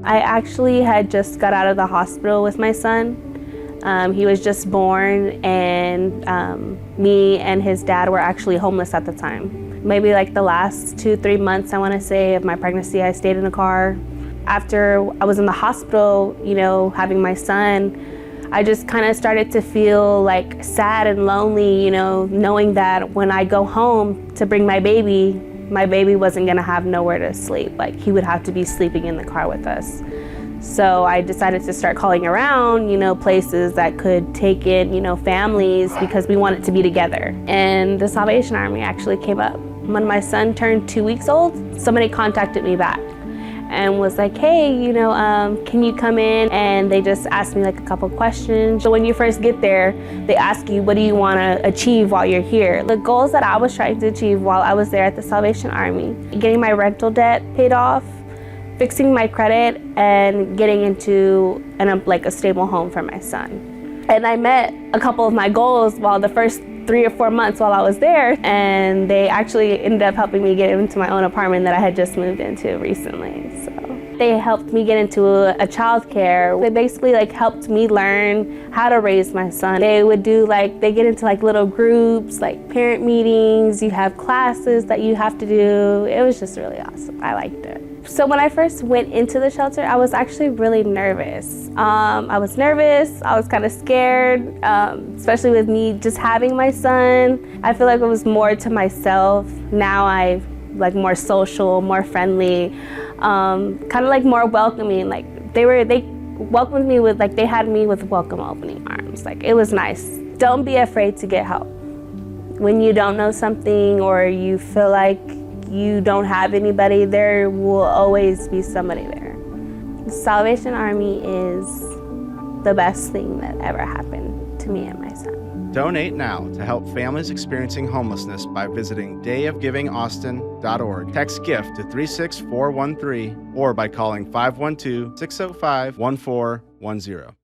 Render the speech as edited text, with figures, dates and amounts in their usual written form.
I actually had just got out of the hospital with my son. He was just born, and me and his dad were actually homeless at the time. Maybe like the last 2-3 months, I want to say, of my pregnancy, I stayed in the car. After I was in the hospital, you know, having my son, I just kind of started to feel like sad and lonely, you know, knowing that when I go home to bring my baby wasn't gonna have nowhere to sleep. Like, he would have to be sleeping in the car with us. So I decided to start calling around, you know, places that could take in, you know, families, because we wanted to be together. And the Salvation Army actually came up. When my son turned 2 weeks old, somebody contacted me back and was like, hey, you know, can you come in? And they just asked me like a couple questions. So when you first get there, they ask you, what do you want to achieve while you're here? The goals that I was trying to achieve while I was there at the Salvation Army: getting my rental debt paid off, fixing my credit, and getting into a stable home for my son. And I met a couple of my goals while the first 3 or 4 months while I was there, and they actually ended up helping me get into my own apartment that I had just moved into recently. So they helped me get into a child care. They basically like helped me learn how to raise my son. They would do they get into like little groups, like parent meetings, you have classes that you have to do. It was just really awesome. I liked it. So when I first went into the shelter, I was actually really nervous. I was kind of scared, especially with me just having my son. I feel like it was more to myself. Now I more social, more friendly, kind of like more welcoming. Like they welcomed me with they had me with welcome opening arms. Like, it was nice. Don't be afraid to get help. When you don't know something or you feel like you don't have anybody, there will always be somebody there. The Salvation Army is the best thing that ever happened to me and my son. Donate now to help families experiencing homelessness by visiting dayofgivingaustin.org. Text GIFT to 36413 or by calling 512-605-1410.